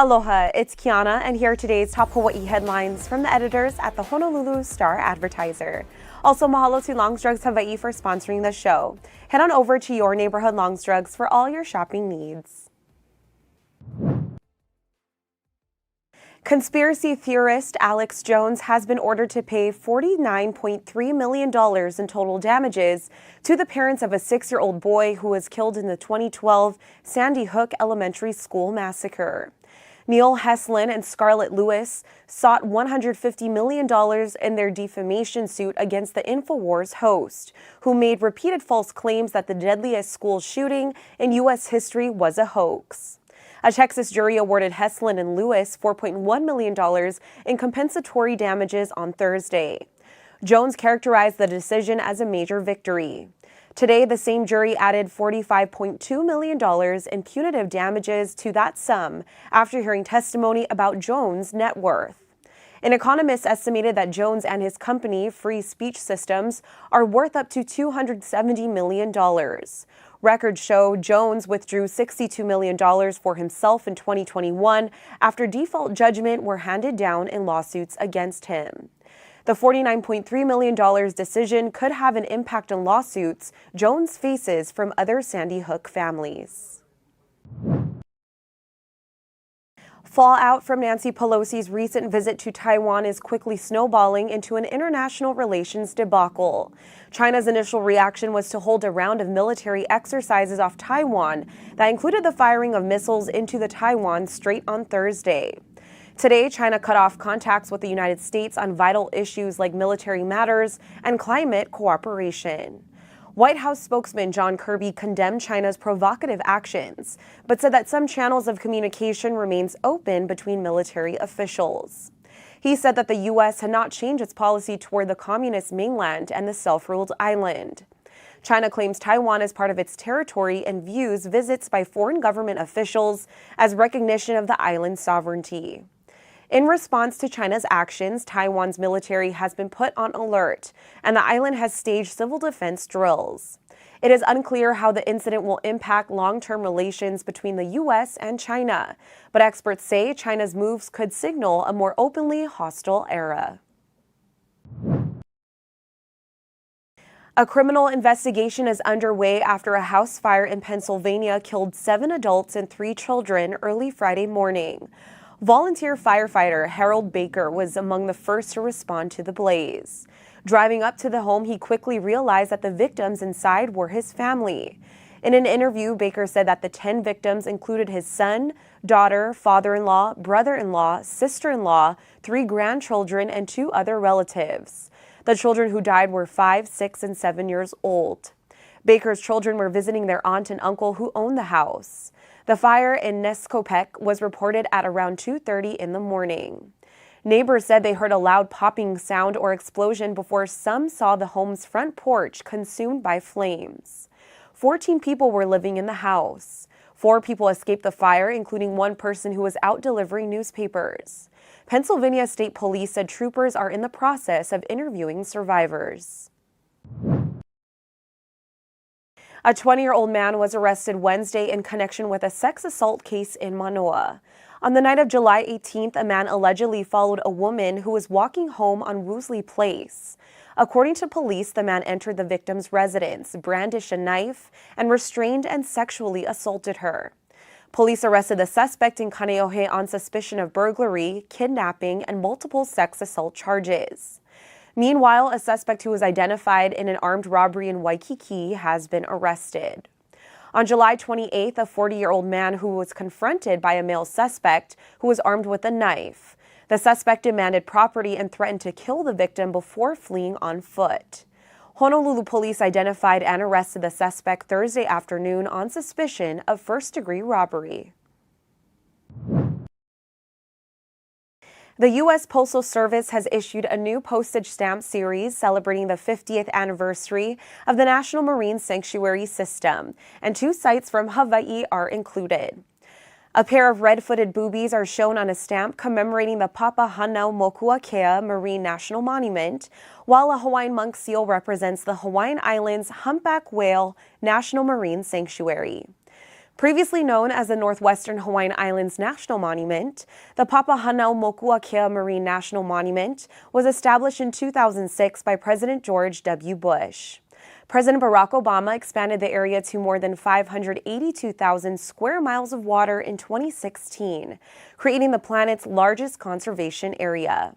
Aloha, it's Kiana, and here are today's top Hawaii headlines from the editors at the Honolulu Star-Advertiser. Also, mahalo to Longs Drugs Hawaii for sponsoring the show. Head on over to your neighborhood Longs Drugs for all your shopping needs. Conspiracy theorist Alex Jones has been ordered to pay $49.3 million in total damages to the parents of a 6-year-old boy who was killed in the 2012 Sandy Hook Elementary School massacre. Neil Heslin and Scarlett Lewis sought $150 million in their defamation suit against the InfoWars host, who made repeated false claims that the deadliest school shooting in U.S. history was a hoax. A Texas jury awarded Heslin and Lewis $4.1 million in compensatory damages on Thursday. Jones characterized the decision as a major victory. Today, the same jury added $45.2 million in punitive damages to that sum after hearing testimony about Jones' net worth. An economist estimated that Jones and his company, Free Speech Systems, are worth up to $270 million. Records show Jones withdrew $62 million for himself in 2021 after default judgment were handed down in lawsuits against him. The $49.3 million decision could have an impact on lawsuits Jones faces from other Sandy Hook families. Fallout from Nancy Pelosi's recent visit to Taiwan is quickly snowballing into an international relations debacle. China's initial reaction was to hold a round of military exercises off Taiwan that included the firing of missiles into the Taiwan Strait on Thursday. Today, China cut off contacts with the United States on vital issues like military matters and climate cooperation. White House spokesman John Kirby condemned China's provocative actions, but said that some channels of communication remains open between military officials. He said that the U.S. had not changed its policy toward the communist mainland and the self-ruled island. China claims Taiwan is part of its territory and views visits by foreign government officials as recognition of the island's sovereignty. In response to China's actions, Taiwan's military has been put on alert, and the island has staged civil defense drills. It is unclear how the incident will impact long-term relations between the U.S. and China, but experts say China's moves could signal a more openly hostile era. A criminal investigation is underway after a house fire in Pennsylvania killed 7 adults and 3 children early Friday morning. Volunteer firefighter Harold Baker was among the first to respond to the blaze. Driving up to the home, he quickly realized that the victims inside were his family. In an interview, Baker said that the 10 victims included his son, daughter, father-in-law, brother-in-law, sister-in-law, 3 grandchildren, and 2 other relatives. The children who died were 5, 6, and 7 years old. Baker's children were visiting their aunt and uncle who owned the house. The fire in Nescopec was reported at around 2:30 in the morning. Neighbors said they heard a loud popping sound or explosion before some saw the home's front porch consumed by flames. 14 people were living in the house. 4 people escaped the fire, including one person who was out delivering newspapers. Pennsylvania State Police said troopers are in the process of interviewing survivors. A 20-year-old man was arrested Wednesday in connection with a sex assault case in Manoa. On the night of July 18th, a man allegedly followed a woman who was walking home on Woosley Place. According to police, the man entered the victim's residence, brandished a knife, and restrained and sexually assaulted her. Police arrested the suspect in Kaneohe on suspicion of burglary, kidnapping, and multiple sex assault charges. Meanwhile, a suspect who was identified in an armed robbery in Waikiki has been arrested. On July 28th, a 40-year-old man who was confronted by a male suspect who was armed with a knife. The suspect demanded property and threatened to kill the victim before fleeing on foot. Honolulu police identified and arrested the suspect Thursday afternoon on suspicion of first-degree robbery. The U.S. Postal Service has issued a new postage stamp series celebrating the 50th anniversary of the National Marine Sanctuary System, and 2 sites from Hawaii are included. A pair of red-footed boobies are shown on a stamp commemorating the Papahanaumokuakea Marine National Monument, while a Hawaiian monk seal represents the Hawaiian Islands Humpback Whale National Marine Sanctuary. Previously known as the Northwestern Hawaiian Islands National Monument, the Papahanaumokuakea Marine National Monument was established in 2006 by President George W. Bush. President Barack Obama expanded the area to more than 582,000 square miles of water in 2016, creating the planet's largest conservation area.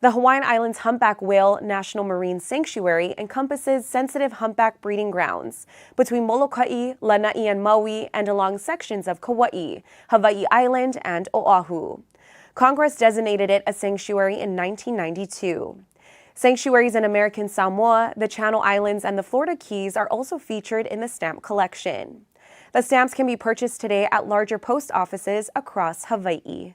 The Hawaiian Islands Humpback Whale National Marine Sanctuary encompasses sensitive humpback breeding grounds between Molokai, Lanai, and Maui, and along sections of Kauai, Hawaii Island, and Oahu. Congress designated it a sanctuary in 1992. Sanctuaries in American Samoa, the Channel Islands, and the Florida Keys are also featured in the stamp collection. The stamps can be purchased today at larger post offices across Hawaii.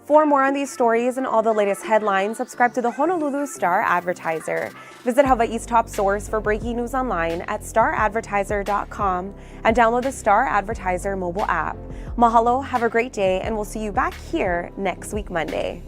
For more on these stories and all the latest headlines, subscribe to the Honolulu Star-Advertiser. Visit Hawaii's top source for breaking news online at staradvertiser.com and download the Star-Advertiser mobile app. Mahalo, have a great day, and we'll see you back here next week Monday.